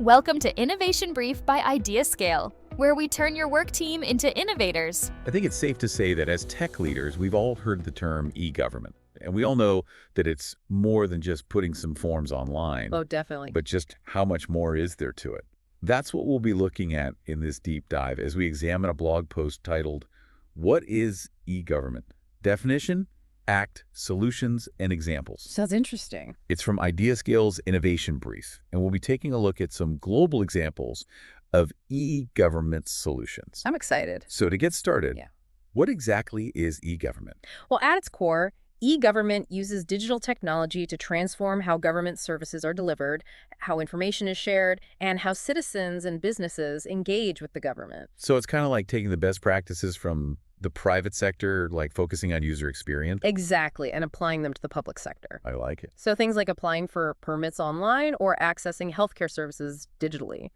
Welcome to Innovation Brief by IdeaScale, where we turn your work team into innovators. I think it's safe to say that as tech leaders, we've all heard the term e-government. And we all know that it's more than just putting some forms online. Oh, definitely. But just how much more is there to it? That's what we'll be looking at in this deep dive as we examine a blog post titled, "What is e-government? Definition, Act, Solutions, and Examples." Sounds interesting. It's from IdeaScale's Innovation Brief, and we'll be taking a look at some global examples of e-government solutions. I'm excited. So to get started, Yeah. What exactly is e-government? Well, at its core, e-government uses digital technology to transform how government services are delivered, how information is shared, and how citizens and businesses engage with the government. So it's kind of like taking the best practices from the private sector, like focusing on user experience. Exactly, and applying them to the public sector. I like it. So things like applying for permits online or accessing healthcare services digitally,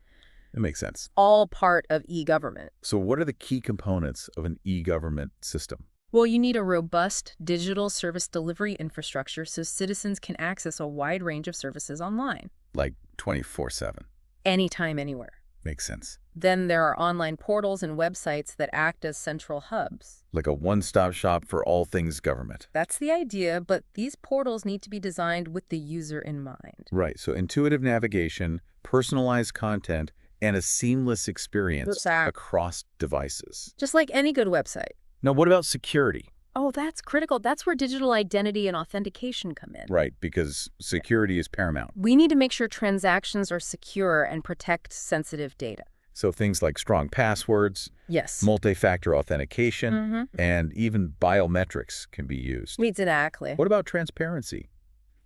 That makes sense. all part of e-government. So what are the key components of an e-government system? Well, you need a robust digital service delivery infrastructure so citizens can access a wide range of services online, Like 24/7. anytime, anywhere. Makes sense. Then there are online portals and websites that act as central hubs. Like a one-stop shop for all things government. That's the idea, but these portals need to be designed with the user in mind. Right, so intuitive navigation, personalized content, and a seamless experience Exactly. across devices. Just like any good website. Now, what about security? Oh, that's critical. That's where digital identity and authentication come in. Right, because security is paramount. We need to make sure transactions are secure and protect sensitive data. So things like strong passwords, Yes. multi-factor authentication, Mm-hmm. and even biometrics can be used. Exactly. What about transparency?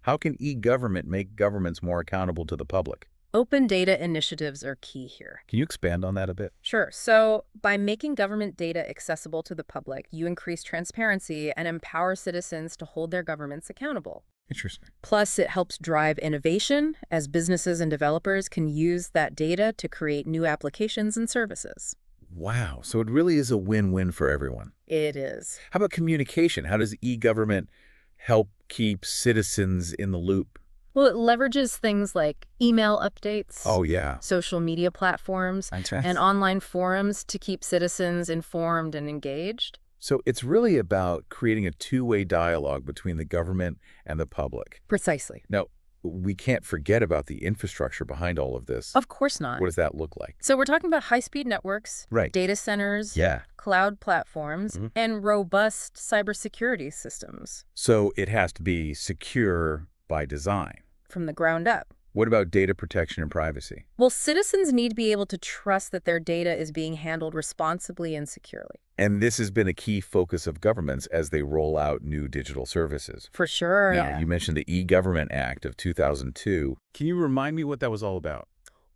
How can e-government make governments more accountable to the public? Open data initiatives are key here. Can you expand on that a bit? Sure. So by making government data accessible to the public, you increase transparency and empower citizens to hold their governments accountable. Interesting. Plus, it helps drive innovation as businesses and developers can use that data to create new applications and services. Wow, so it really is a win-win for everyone. It is. How about communication? How does e-government help keep citizens in the loop? Well, it leverages things like email updates, Oh, yeah. social media platforms, and online forums to keep citizens informed and engaged. So it's really about creating a two-way dialogue between the government and the public. Precisely. Now, we can't forget about the infrastructure behind all of this. Of course not. What does that look like? So we're talking about high-speed networks, Right. data centers, Yeah. cloud platforms, Mhm. and robust cybersecurity systems So it has to be secure by design. from the ground up. What about data protection and privacy? Well, citizens need to be able to trust that their data is being handled responsibly and securely. And this has been a key focus of governments as they roll out new digital services. For sure. Now, you mentioned the E-Government Act of 2002. Can you remind me what that was all about?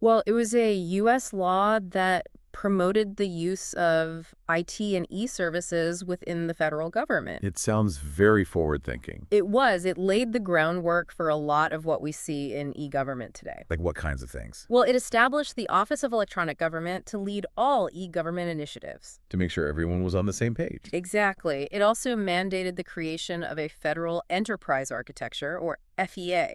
Well, it was a U.S. law that promoted the use of IT and e-services within the federal government. It sounds very forward-thinking. It was. It laid the groundwork for a lot of what we see in e-government today. Like what kinds of things? Well, it established the Office of Electronic Government to lead all e-government initiatives. To make sure everyone was on the same page. Exactly. It also mandated the creation of a Federal Enterprise Architecture, or FEA.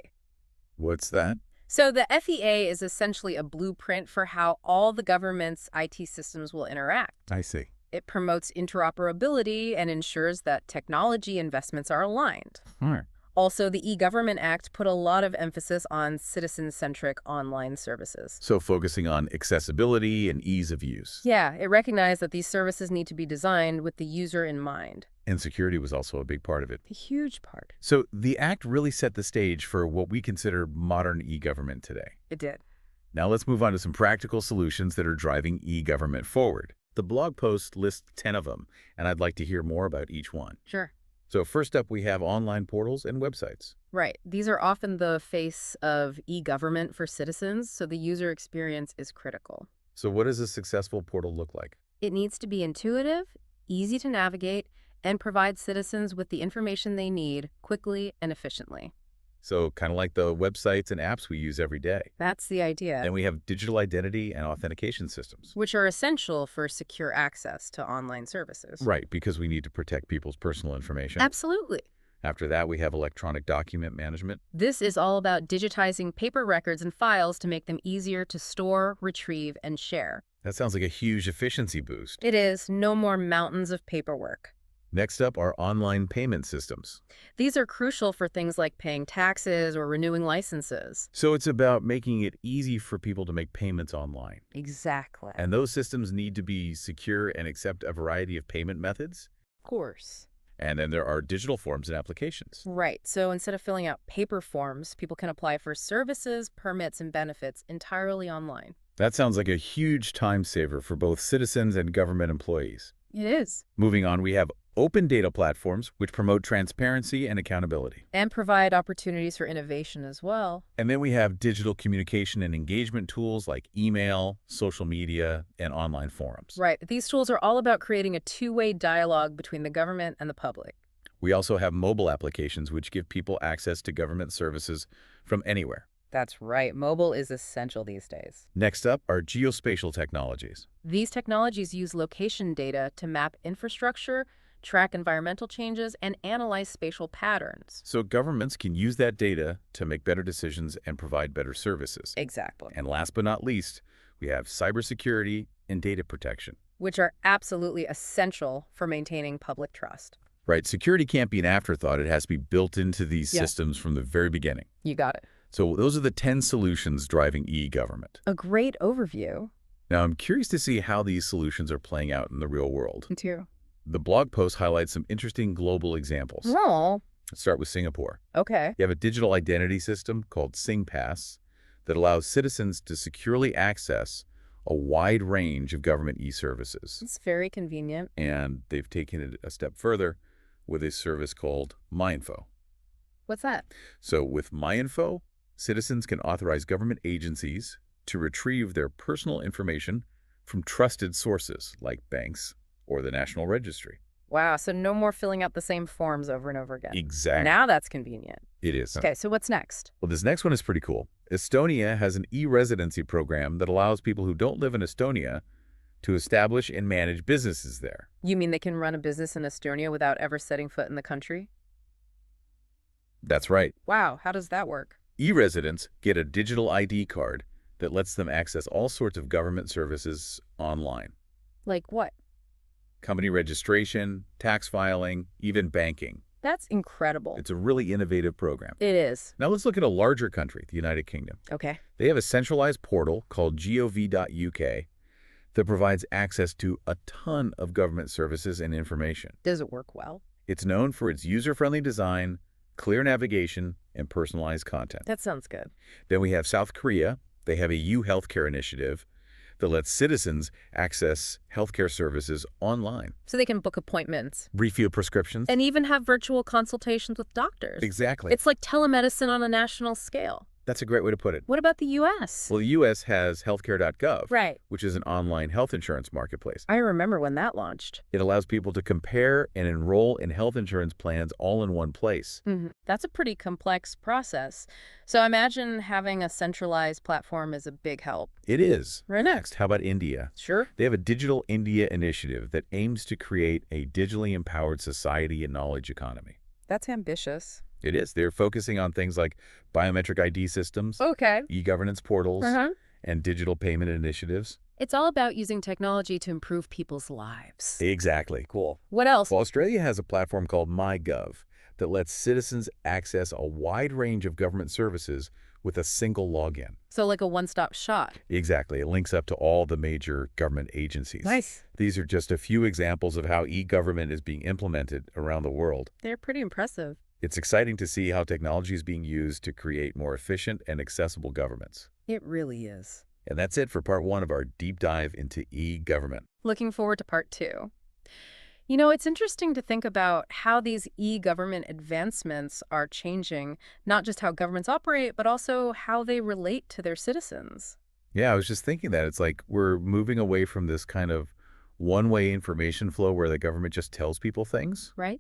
What's that? So the FEA is essentially a blueprint for how all the government's IT systems will interact. I see. It promotes interoperability and ensures that technology investments are aligned. All right. Also, the E-Government Act put a lot of emphasis on citizen-centric online services. So focusing on accessibility and ease of use. Yeah, it recognized that these services need to be designed with the user in mind. And security was also a big part of it. A huge part. So the act really set the stage for what we consider modern e-government today. It did. Now let's move on to some practical solutions that are driving e-government forward. The blog post lists 10 of them, and I'd like to hear more about each one. Sure. So first up, we have online portals and websites. Right. These are often the face of e-government for citizens, so the user experience is critical. So what does a successful portal look like? It needs to be intuitive, easy to navigate, and provide citizens with the information they need quickly and efficiently. So kind of like the websites and apps we use every day. That's the idea. Then we have digital identity and authentication systems. Which are essential for secure access to online services. Right, because we need to protect people's personal information. Absolutely. After that, we have electronic document management. This is all about digitizing paper records and files to make them easier to store, retrieve, and share. That sounds like a huge efficiency boost. It is no more mountains of paperwork. Next up are online payment systems. These are crucial for things like paying taxes or renewing licenses. So it's about making it easy for people to make payments online. Exactly. And those systems need to be secure and accept a variety of payment methods. Of course. And then there are digital forms and applications. Right. So instead of filling out paper forms, people can apply for services, permits, and benefits entirely online. That sounds like a huge time saver for both citizens and government employees. It is. Moving on, we have open data platforms, which promote transparency and accountability. And provide opportunities for innovation as well. And then we have digital communication and engagement tools like email, social media, and online forums. Right. These tools are all about creating a two-way dialogue between the government and the public. We also have mobile applications, which give people access to government services from anywhere. That's right. Mobile is essential these days. Next up are geospatial technologies. These technologies use location data to map infrastructure, track environmental changes, and analyze spatial patterns. So governments can use that data to make better decisions and provide better services. Exactly. And last but not least, we have cybersecurity and data protection. Which are absolutely essential for maintaining public trust. Right, security can't be an afterthought. It has to be built into these systems from the very beginning. You got it. So those are the 10 solutions driving e-government. A great overview. Now, I'm curious to see how these solutions are playing out in the real world. Me too. The blog post highlights some interesting global examples. Oh, Let's start with Singapore. okay. You have a digital identity system called SingPass that allows citizens to securely access a wide range of government e-services. It's very convenient. And they've taken it a step further with a service called MyInfo. What's that? So with MyInfo, citizens can authorize government agencies to retrieve their personal information from trusted sources like banks or the National Registry. Wow, so no more filling out the same forms over and over again. Exactly. Now that's convenient. It is. Okay, so what's next? Well, this next one is pretty cool. Estonia has an e-residency program that allows people who don't live in Estonia to establish and manage businesses there. You mean they can run a business in Estonia without ever setting foot in the country? That's right. Wow, how does that work? E-residents get a digital ID card that lets them access all sorts of government services online. Like what? Company registration, tax filing, even banking. That's incredible. It's a really innovative program. It is. Now let's look at a larger country, the United Kingdom. Okay. They have a centralized portal called gov.uk that provides access to a ton of government services and information. Does it work well? It's known for its user-friendly design, clear navigation, and personalized content. That sounds good. Then we have South Korea. They have a U-Healthcare initiative that lets citizens access healthcare services online. So they can book appointments. Refill prescriptions. And even have virtual consultations with doctors. Exactly. It's like telemedicine on a national scale. That's a great way to put it. What about the U.S.? Well, the U.S. has healthcare.gov, Right. which is an online health insurance marketplace. I remember when that launched. It allows people to compare and enroll in health insurance plans all in one place. That's a pretty complex process. So I imagine having a centralized platform is a big help. It is. Right. Next, how about India? Sure. They have a Digital India initiative that aims to create a digitally empowered society and knowledge economy. That's ambitious. It is. They're focusing on things like biometric ID systems, Okay. e-governance portals, and digital payment initiatives. It's all about using technology to improve people's lives. Exactly. Cool. What else? Well, Australia has a platform called MyGov that lets citizens access a wide range of government services with a single login. So like a one-stop shop. Exactly. It links up to all the major government agencies. Nice. These are just a few examples of how e-government is being implemented around the world. They're pretty impressive. It's exciting to see how technology is being used to create more efficient and accessible governments. It really is. And that's it for part 1 of our deep dive into e-government. Looking forward to part 2. You know, it's interesting to think about how these e-government advancements are changing not just how governments operate, but also how they relate to their citizens. Yeah, I was just thinking that. It's like we're moving away from this kind of one-way information flow where the government just tells people things. Right?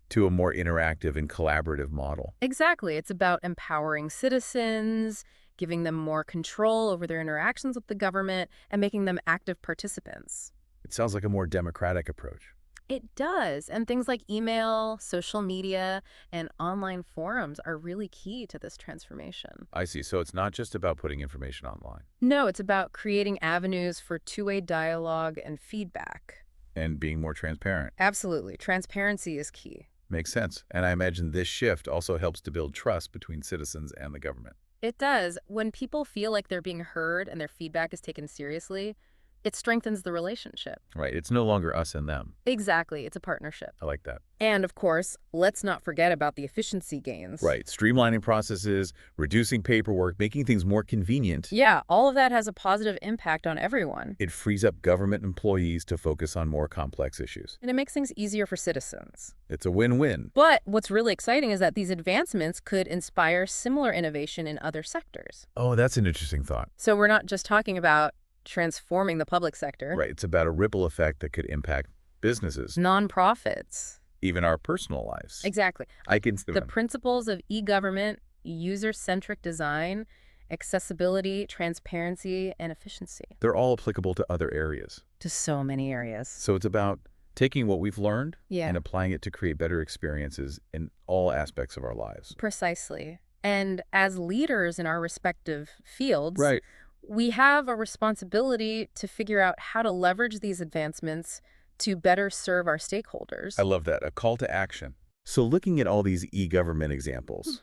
To a more interactive and collaborative model. Exactly. It's about empowering citizens, giving them more control over their interactions with the government, and making them active participants. It sounds like a more democratic approach. It does. And things like email, social media, and online forums are really key to this transformation. I see. So it's not just about putting information online No, it's about creating avenues for two-way dialogue and feedback. and being more transparent. Absolutely. Transparency is key. Makes sense. And I imagine this shift also helps to build trust between citizens and the government. It does. When people feel like they're being heard and their feedback is taken seriously, it strengthens the relationship. Right. It's no longer us and them. Exactly. It's a partnership. I like that. And of course, let's not forget about the efficiency gains. Right. Streamlining processes, reducing paperwork, making things more convenient. Yeah, all of that has a positive impact on everyone. It frees up government employees to focus on more complex issues. And it makes things easier for citizens. It's a win-win. But what's really exciting is that these advancements could inspire similar innovation in other sectors. Oh, that's an interesting thought. So we're not just talking about transforming the public sector. Right. It's about a ripple effect that could impact businesses, Nonprofits. even our personal lives. Exactly. I can see The them. principles of e-government, user-centric design, accessibility, transparency, and efficiency. They're all applicable to other areas. To so many areas. So it's about taking what we've learned Yeah. and applying it to create better experiences in all aspects of our lives. Precisely. And as leaders in our respective fields, Right. we have a responsibility to figure out how to leverage these advancements to better serve our stakeholders. I love that. A call to action. So looking at all these e-government examples,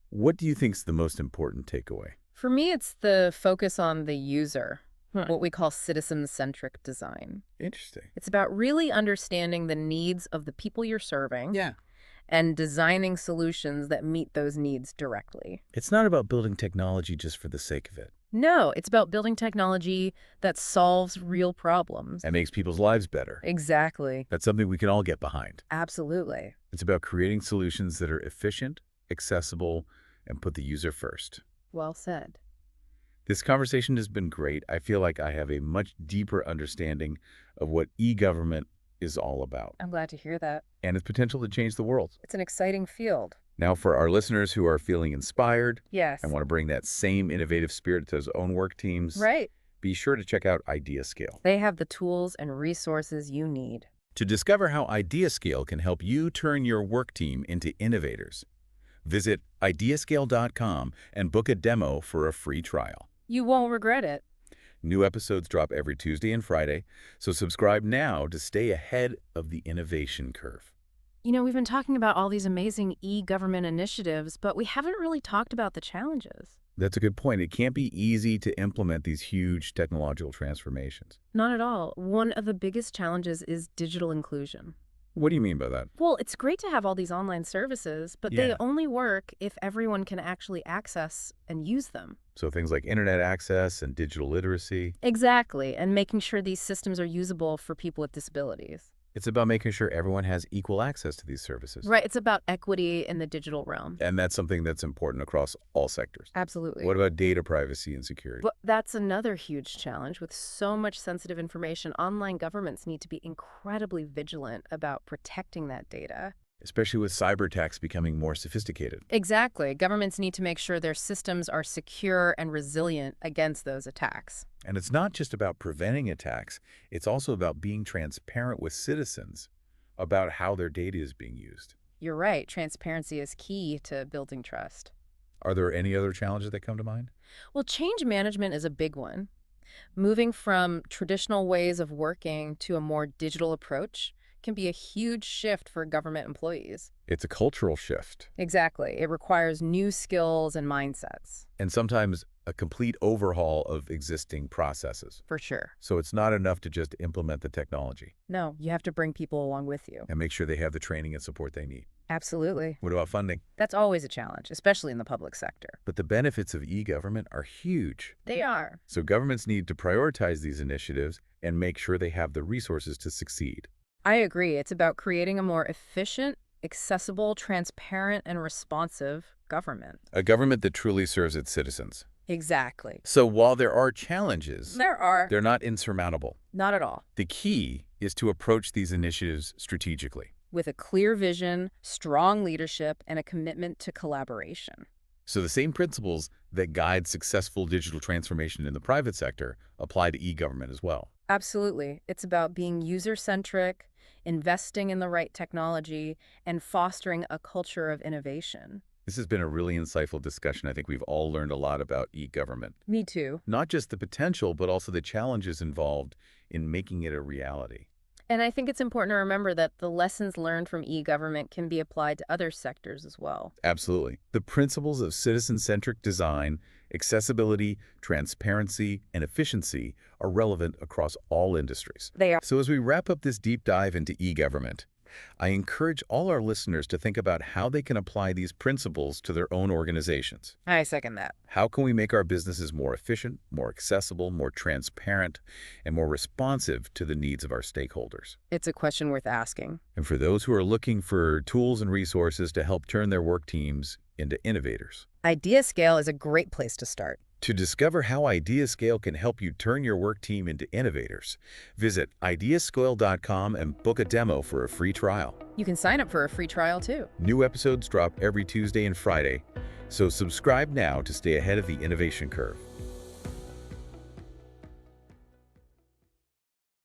what do you think is the most important takeaway? For me, it's the focus on the user, what we call citizen-centric design. Interesting. It's about really understanding the needs of the people you're serving Yeah. and designing solutions that meet those needs directly. It's not about building technology just for the sake of it. No, it's about building technology that solves real problems. And makes people's lives better. Exactly. That's something we can all get behind. Absolutely. It's about creating solutions that are efficient, accessible, and put the user first. Well said. This conversation has been great. I feel like I have a much deeper understanding of what e-government is all about I'm glad to hear that. and its potential to change the world. It's an exciting field. Now, for our listeners who are feeling inspired Yes. and want to bring that same innovative spirit to those own work teams, Right. be sure to check out IdeaScale. They have the tools and resources you need. To discover how IdeaScale can help you turn your work team into innovators, visit IdeaScale.com and book a demo for a free trial. You won't regret it. New episodes drop every Tuesday and Friday, so subscribe now to stay ahead of the innovation curve. You know, we've been talking about all these amazing e-government initiatives, but we haven't really talked about the challenges. That's a good point. It can't be easy to implement these huge technological transformations. Not at all. One of the biggest challenges is digital inclusion. What do you mean by that? Well, it's great to have all these online services, but they Yeah. only work if everyone can actually access and use them. So things like internet access and digital literacy. Exactly, and making sure these systems are usable for people with disabilities. It's about making sure everyone has equal access to these services. Right, it's about equity in the digital realm. And that's something that's important across all sectors. Absolutely. What about data privacy and security? But that's another huge challenge. With so much sensitive information, online governments need to be incredibly vigilant about protecting that data. Especially with cyber attacks becoming more sophisticated. Exactly. Governments need to make sure their systems are secure and resilient against those attacks. And it's not just about preventing attacks, it's also about being transparent with citizens about how their data is being used. You're right. Transparency is key to building trust. Are there any other challenges that come to mind? Well, change management is a big one. Moving from traditional ways of working to a more digital approach can be a huge shift for government employees. It's a cultural shift, Exactly. It requires new skills and mindsets. and sometimes a complete overhaul of existing processes. For sure. So it's not enough to just implement the technology No, you have to bring people along with you. and make sure they have the training and support they need. Absolutely. What about funding? That's always a challenge, especially in the public sector. But the benefits of e-government are huge. They are. So governments need to prioritize these initiatives and make sure they have the resources to succeed. I agree. It's about creating a more efficient, accessible, transparent, and responsive government. A government that truly serves its citizens. Exactly. So while there are challenges, There are. they're not insurmountable. Not at all. The key is to approach these initiatives strategically. With a clear vision, strong leadership, and a commitment to collaboration. So the same principles that guide successful digital transformation in the private sector apply to e-government as well. Absolutely. It's about being user-centric, investing in the right technology, and fostering a culture of innovation. This has been a really insightful discussion. I think we've all learned a lot about e-government. Me too. Not just the potential, but also the challenges involved in making it a reality. And I think it's important to remember that the lessons learned from e-government can be applied to other sectors as well. Absolutely. The principles of citizen-centric design, accessibility, transparency, and efficiency are relevant across all industries. They are. So as we wrap up this deep dive into e-government, I encourage all our listeners to think about how they can apply these principles to their own organizations. I second that. How can we make our businesses more efficient, more accessible, more transparent, and more responsive to the needs of our stakeholders? It's a question worth asking. And for those who are looking for tools and resources to help turn their work teams into innovators, IdeaScale is a great place to start. to discover how IdeaScale can help you turn your work team into innovators, visit IdeaScale.com and book a demo for a free trial. You can sign up for a free trial too. New episodes drop every Tuesday and Friday, so subscribe now to stay ahead of the innovation curve.